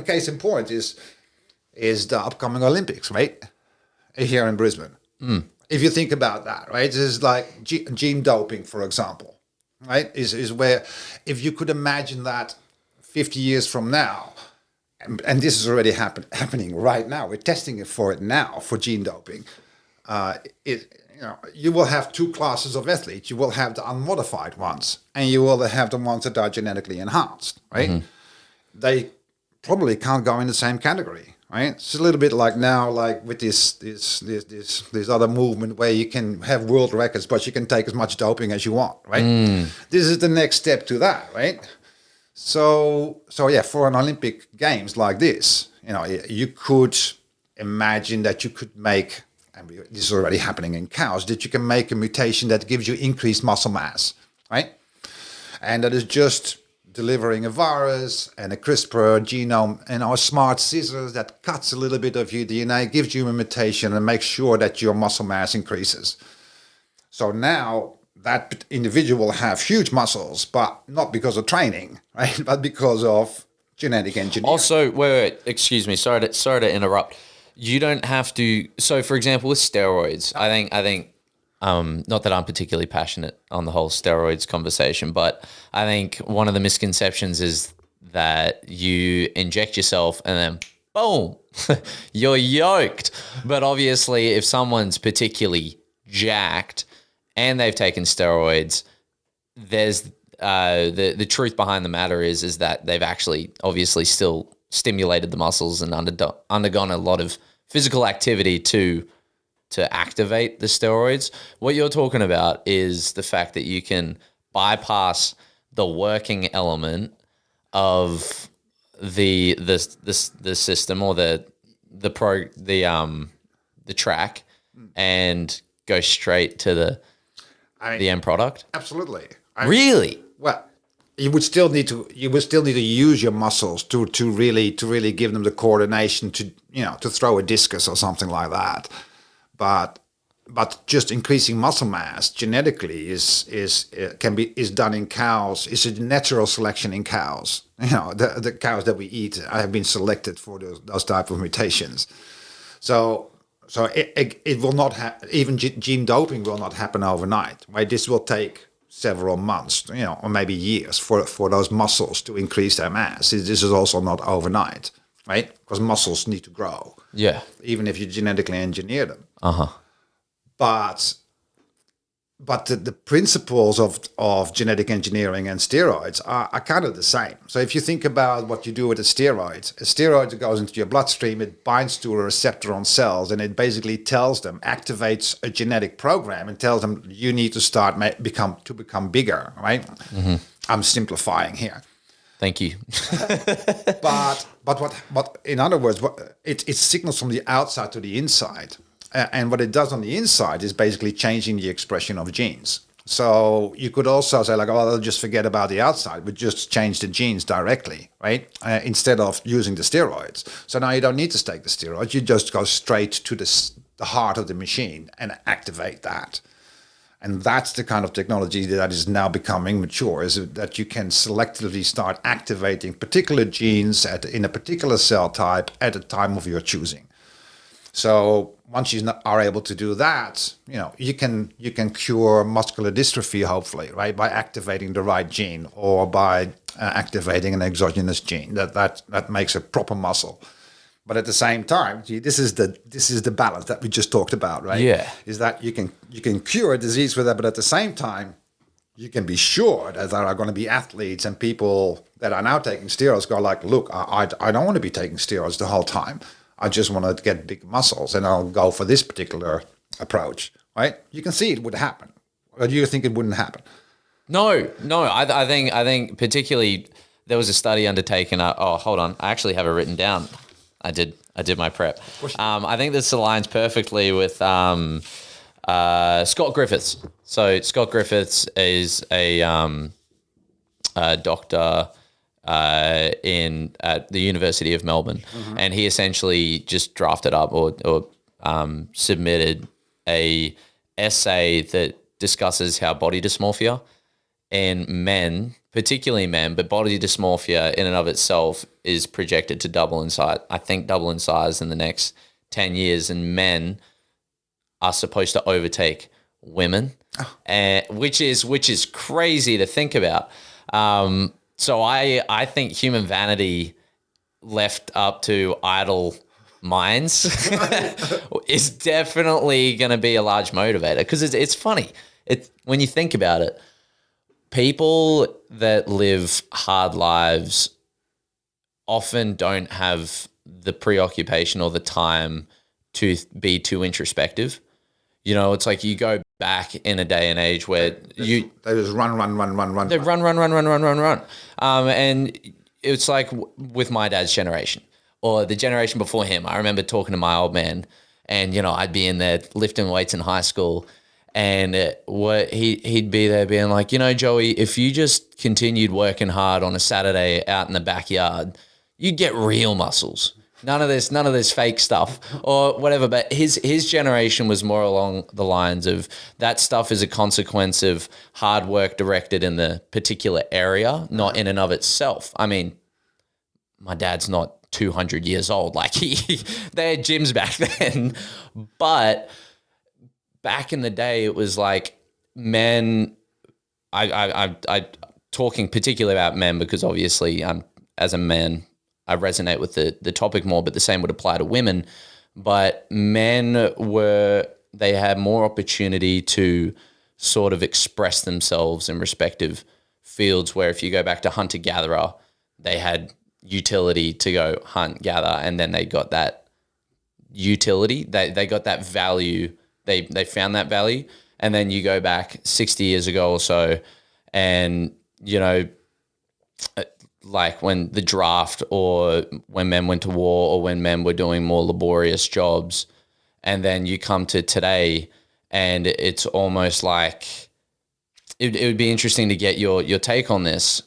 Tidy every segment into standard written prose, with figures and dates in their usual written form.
case in point is the upcoming Olympics, right? Here in Brisbane. If you think about that, right? This is like gene doping, for example, right? Is where if you could imagine that 50 years from now, and this is already happening right now. We're testing it now for gene doping. You will have two classes of athletes. You will have the unmodified ones, and you will have the ones that are genetically enhanced, right? They probably can't go in the same category, right? It's a little bit like now, like with this other movement where you can have world records, but you can take as much doping as you want, right? This is the next step to that, right? So yeah, for an Olympic Games like this, you could imagine that you could make, and this is already happening in cows, that you can make a mutation that gives you increased muscle mass, right? And that is just delivering a virus and a CRISPR genome and our smart scissors that cuts a little bit of your DNA, gives you a mutation and makes sure that your muscle mass increases. So now that individual will have huge muscles, but not because of training, right? But because of genetic engineering. Also, wait, excuse me. Sorry to interrupt. You don't have to. So, for example, with steroids, I think, not that I'm particularly passionate on the whole steroids conversation, but I think one of the misconceptions is that you inject yourself and then boom, you're yoked. But obviously, if someone's particularly jacked and they've taken steroids, there's the truth behind the matter is that they've actually obviously still stimulated the muscles and undergone a lot of physical activity to activate the steroids. What you're talking about is the fact that you can bypass the working element of the system or the track and go straight to the end product. Absolutely. Really? Well, you would still need to use your muscles to really give them the coordination to throw a discus or something like that. But just increasing muscle mass genetically is done in cows. It's a natural selection in cows. The cows that we eat have been selected for those type of mutations. So it will not even gene doping will not happen overnight. Right? This will take several months, or maybe years for those muscles to increase their mass. This is also not overnight, right? Because muscles need to grow. Yeah. Even if you genetically engineer them. But the principles of genetic engineering and steroids are kind of the same. So if you think about what you do with a steroid goes into your bloodstream, it binds to a receptor on cells, and it basically activates a genetic program and tells them you need to start become bigger, right? I'm simplifying here. Thank you. but in other words, it signals from the outside to the inside. And what it does on the inside is basically changing the expression of genes. So you could also say like, I'll just forget about the outside, but just change the genes directly, right? Instead of using the steroids. So now you don't need to take the steroids. You just go straight to the heart of the machine and activate that. And that's the kind of technology that is now becoming mature, is that you can selectively start activating particular genes in a particular cell type at a time of your choosing. So once you are able to do that, you can cure muscular dystrophy, hopefully, right, by activating the right gene or by activating an exogenous gene that makes a proper muscle. But at the same time, this is the balance that we just talked about, right? Yeah. Is that you can cure a disease with that, but at the same time, you can be sure that there are going to be athletes and people that are now taking steroids go like, look, I don't want to be taking steroids the whole time. I just want to get big muscles, and I'll go for this particular approach, right? You can see it would happen. Or do you think it wouldn't happen? No. I think particularly there was a study undertaken. Hold on, I actually have it written down. I did my prep. I think this aligns perfectly with Scott Griffiths. So Scott Griffiths is a doctor at the University of Melbourne, and he essentially just drafted up or submitted a essay that discusses how body dysmorphia in men, particularly men, but body dysmorphia in and of itself is projected to double in size. I think double in size in the next 10 years, and men are supposed to overtake women, which is crazy to think about. So I think human vanity left up to idle minds is definitely going to be a large motivator, because it's funny. When you think about it, people that live hard lives often don't have the preoccupation or the time to be too introspective. You know, it's like you go back in a day and age where they just run. They run. And it's like with my dad's generation or the generation before him. I remember talking to my old man, and, you know, I'd be in there lifting weights in high school, and he'd be there being like, you know, Joey, if you just continued working hard on a Saturday out in the backyard, you'd get real muscles. None of this fake stuff or whatever. But his generation was more along the lines of that stuff is a consequence of hard work directed in the particular area, not in and of itself. I mean, my dad's not 200 years old. Like they had gyms back then, but back in the day, it was like men. I talking particularly about men because obviously as a man, I resonate with the topic more, but the same would apply to women. But men they had more opportunity to sort of express themselves in respective fields, where if you go back to hunter-gatherer, they had utility to go hunt, gather, and then they got that utility. They got that value. They found that value. And then you go back 60 years ago or so, and, you know, like when the draft or when men went to war or when men were doing more laborious jobs, and then you come to today and it's almost like it would be interesting to get your take on this,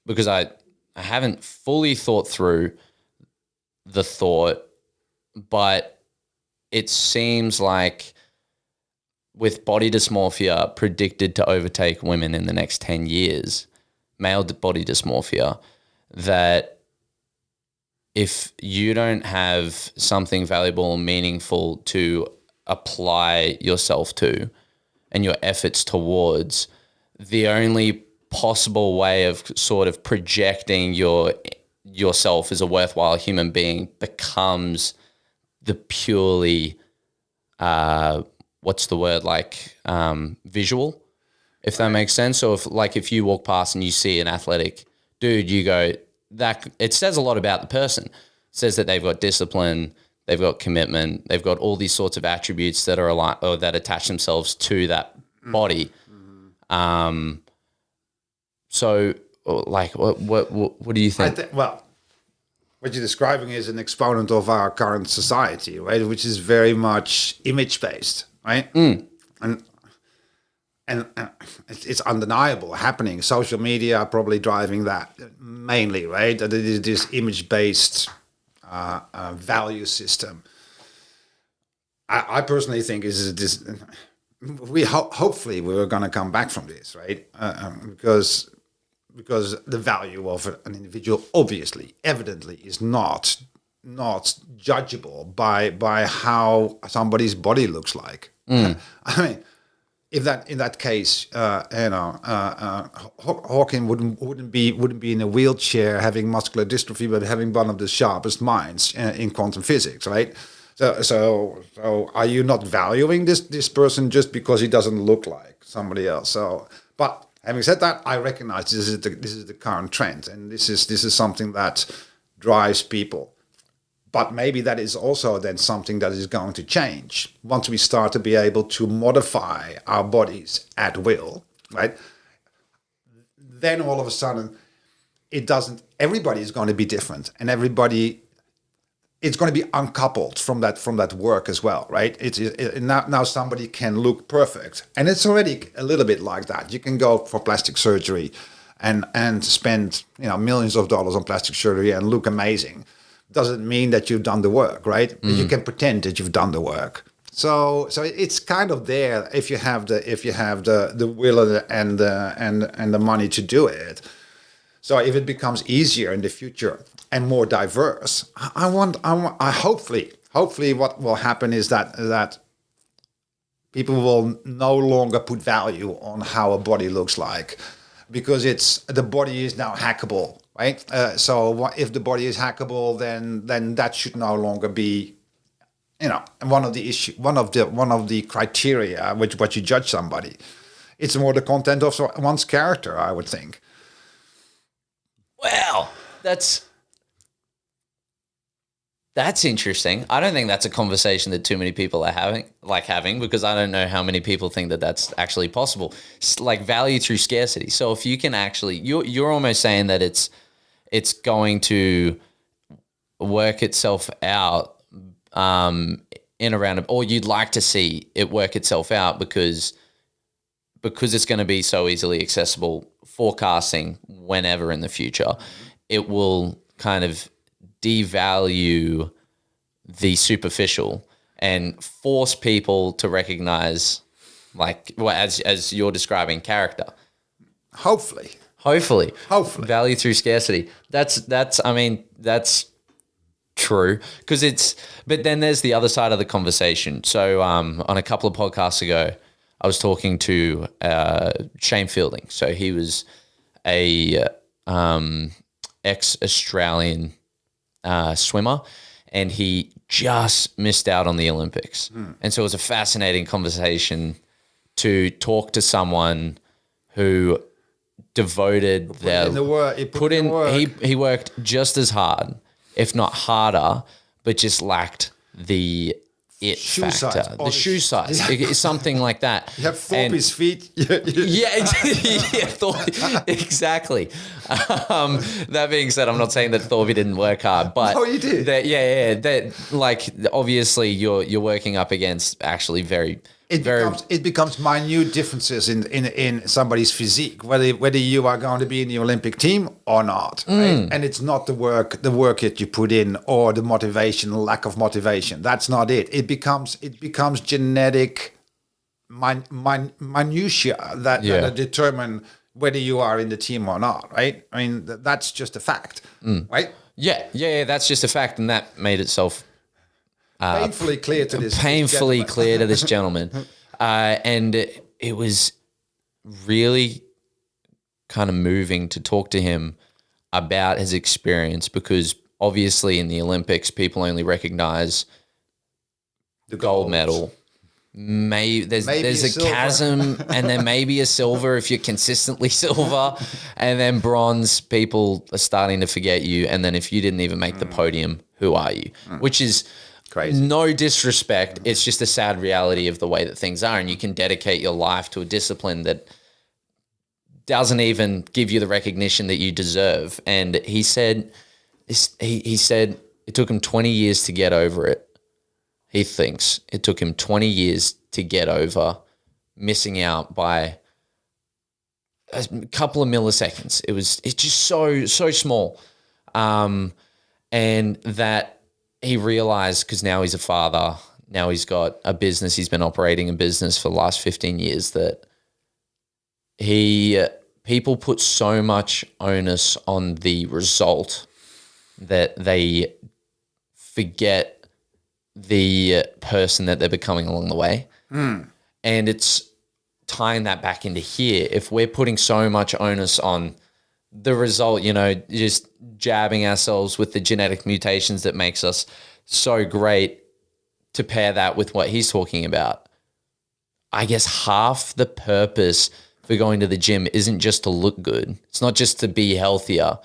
because I haven't fully thought through the thought, but it seems like with body dysmorphia predicted to overtake women in the next 10 years, male body dysmorphia, that if you don't have something valuable and meaningful to apply yourself to and your efforts towards, the only possible way of sort of projecting yourself as a worthwhile human being becomes the purely, visual, if that makes sense. So if you walk past and you see an athletic dude, you go, that it says a lot about the person. It says that they've got discipline, they've got commitment, they've got all these sorts of attributes that are or that attach themselves to that body. So, like, what do you think? Well, what you're describing is an exponent of our current society, right? Which is very much image-based, right? And it's undeniable happening. Social media are probably driving that mainly, right? That it is this image-based value system. I personally think is this. Hopefully we're going to come back from this, right? Because the value of an individual evidently is not judgeable by how somebody's body looks like. I mean, if in that case, Hawking wouldn't be in a wheelchair having muscular dystrophy, but having one of the sharpest minds in quantum physics, right? So are you not valuing this person just because he doesn't look like somebody else? So, but having said that, I recognize this is the current trend, and this is something that drives people. But maybe that is also then something that is going to change once we start to be able to modify our bodies at will, right? Then all of a sudden, everybody is going to be different, and it's going to be uncoupled from that work as well, right? Now somebody can look perfect, and it's already a little bit like that. You can go for plastic surgery and spend millions of dollars on plastic surgery and look amazing. Doesn't mean that you've done the work, right? You can pretend that you've done the work. So it's kind of there if you have the will and the money to do it. So if it becomes easier in the future and more diverse, I hopefully what will happen is that people will no longer put value on how a body looks like, because the body is now hackable, right? So if the body is hackable, then that should no longer be, one of the criteria which what you judge somebody. It's more the content of one's character, I would think. Well, that's interesting. I don't think that's a conversation that too many people are having, because I don't know how many people think that that's actually possible. Like value through scarcity. So if you can actually, you're almost saying that it's going to work itself out in around, or you'd like to see it work itself out because it's going to be so easily accessible, forecasting whenever in the future, it will kind of devalue the superficial and force people to recognize, like, well, as you're describing, character. Hopefully. Value through scarcity. That's true, because but then there's the other side of the conversation. So on a couple of podcasts ago, I was talking to Shane Fielding. So he was a ex-Australian swimmer, and he just missed out on the Olympics. And so it was a fascinating conversation to talk to someone who devoted put in the work. He worked just as hard, if not harder, but just lacked the shoe factor, size. The shoe size, something like that. You have Thorpe's feet. Exactly. That being said, I'm not saying that Thorpe didn't work hard, but no, you did. That like obviously you're working up against actually it becomes minute differences in somebody's physique, whether you are going to be in the Olympic team or not, right? And it's not the work that you put in or the motivation, lack of motivation. That's not it. It becomes genetic minutia that determine whether you are in the team or not, right? I mean, that's just a fact, right? Yeah, that's just a fact, and that made itself painfully clear to this gentleman. And it was really kind of moving to talk to him about his experience, because obviously in the Olympics, people only recognize the gold medal. There's a chasm, and then maybe a silver if you're consistently silver, and then bronze, people are starting to forget you. And then if you didn't even make the podium, who are you? Which is crazy. No disrespect. It's just a sad reality of the way that things are. And you can dedicate your life to a discipline that doesn't even give you the recognition that you deserve. And he said it took him 20 years to get over it. He thinks it took him 20 years to get over missing out by a couple of milliseconds. It's just so small. And that he realized, because now he's a father, now he's got a business, he's been operating a business for the last 15 years, that people put so much onus on the result that they forget the person that they're becoming along the way. And it's tying that back into here. If we're putting so much onus on the result, just jabbing ourselves with the genetic mutations that makes us so great, to pair that with what he's talking about, I guess half the purpose for going to the gym isn't just to look good. It's not just to be healthier.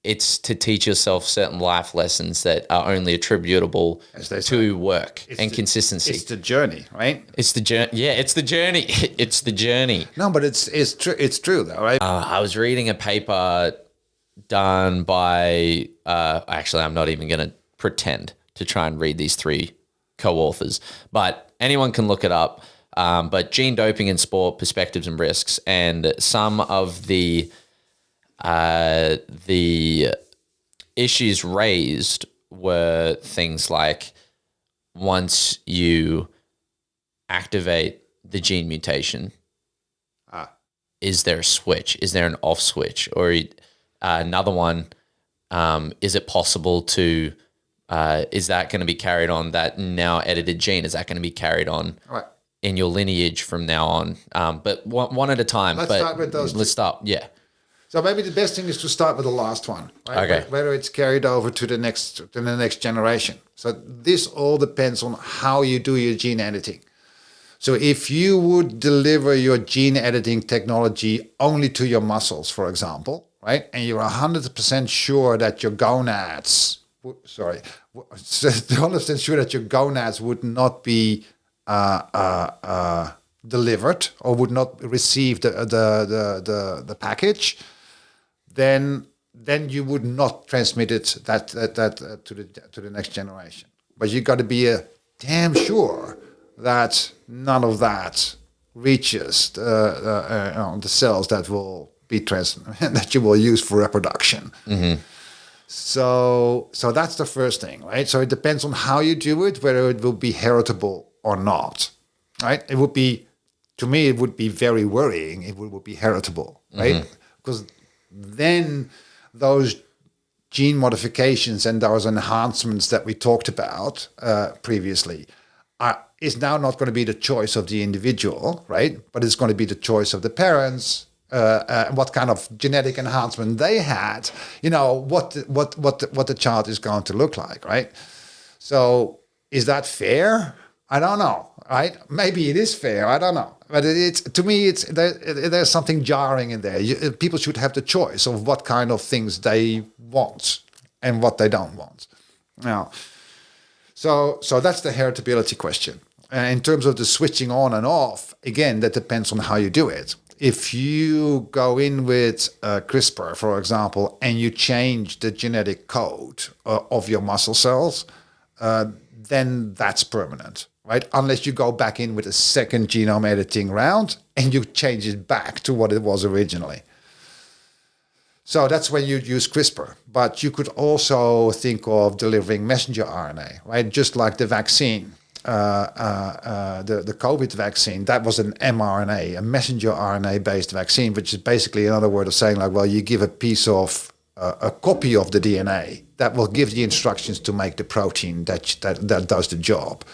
It's to teach yourself certain life lessons that are only attributable to work and consistency. It's the journey, right? It's the journey. Yeah, it's the journey. It's the journey. No, but it's true. It's true, though, right? I was reading a paper done by. Actually, I'm not even going to pretend to try and read these three co-authors, but anyone can look it up. But gene doping in sport: perspectives and risks, and some of the issues raised were things like, once you activate the gene mutation, Ah. is there a switch? Is there an off switch? Or another one, is it possible to, is that going to be carried on, that now edited gene, is that going to be carried on Right. in your lineage from now on? But one at a time. Let's start with those Let's start, yeah. So maybe the best thing is to start with the last one, right? Okay. Whether it's carried over to the next generation. So this all depends on how you do your gene editing. So if you would deliver your gene editing technology only to your muscles, for example, right, and you're 100% sure that your gonads, 100% sure that your gonads would not be delivered or would not receive the package, then you would not transmit it that to the next generation. But you got to be damn sure that none of that reaches the cells that will be that you will use for reproduction. Mm-hmm. So that's the first thing, right? So it depends on how you do it, whether it will be heritable or not, right? It would be, to me, it would be very worrying if it would be heritable, right? Because then those gene modifications and those enhancements that we talked about previously is now not going to be the choice of the individual, right? But it's going to be the choice of the parents, what kind of genetic enhancement they had, what the child is going to look like, right? So is that fair? I don't know, right? Maybe it is fair. I don't know. But to me, there's something jarring in there. People should have the choice of what kind of things they want and what they don't want. Now, so that's the heritability question. In terms of the switching on and off, again, that depends on how you do it. If you go in with CRISPR, for example, and you change the genetic code of your muscle cells, then that's permanent, right? Unless you go back in with a second genome editing round and you change it back to what it was originally. So that's when you use CRISPR. But you could also think of delivering messenger RNA, right? Just like the vaccine, the COVID vaccine, that was an mRNA, a messenger RNA-based vaccine, which is basically another word of saying like, well, you give a piece of a copy of the DNA that will give the instructions to make the protein that does the job.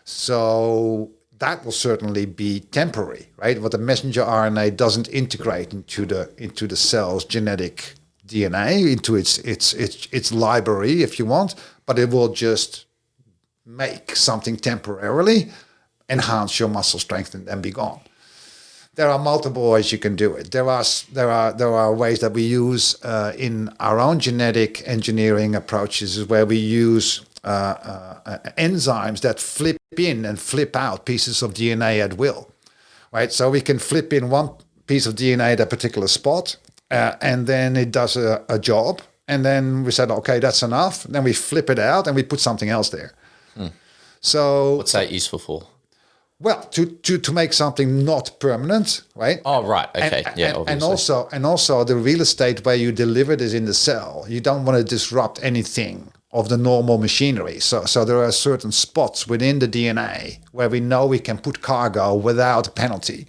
So that will certainly be temporary, right? What the messenger RNA doesn't integrate into the cell's genetic DNA, into its library, if you want, but it will just make something temporarily, enhance your muscle strength, and then be gone. There are multiple ways you can do it. There are ways that we use in our own genetic engineering approaches, where we use enzymes that flip in and flip out pieces of DNA at will, right? So we can flip in one piece of DNA at a particular spot, and then it does a job, and then we said, okay, that's enough. Then we flip it out and we put something else there. So what's that useful for? Well, to make something not permanent, right? Oh, right. Okay. Obviously. And also the real estate where you deliver this in the cell, you don't want to disrupt anything of the normal machinery. So there are certain spots within the DNA where we know we can put cargo without penalty.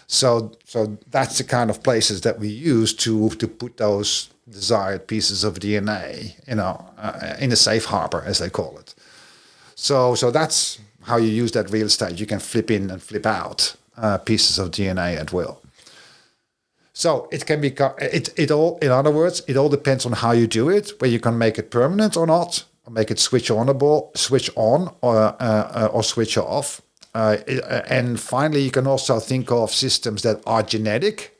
So that's the kind of places that we use to put those desired pieces of DNA, in a safe harbor, as they call it. So that's how you use that real estate. You can flip in and flip out pieces of DNA at will. So it can be it all. In other words, it all depends on how you do it, where you can make it permanent or not, or make it switch on or switch off. And finally, you can also think of systems that are genetic,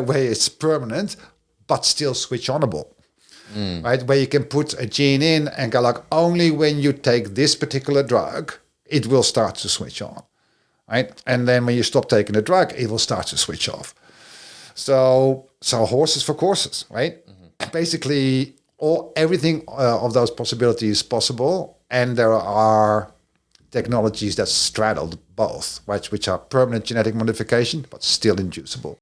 where it's permanent but still switch onable. Right, where you can put a gene in and go like, only when you take this particular drug, it will start to switch on, right? And then when you stop taking the drug, it will start to switch off. So horses for courses, right? Basically, everything of those possibilities is possible, and there are technologies that straddle both, right? Which are permanent genetic modification, but still inducible.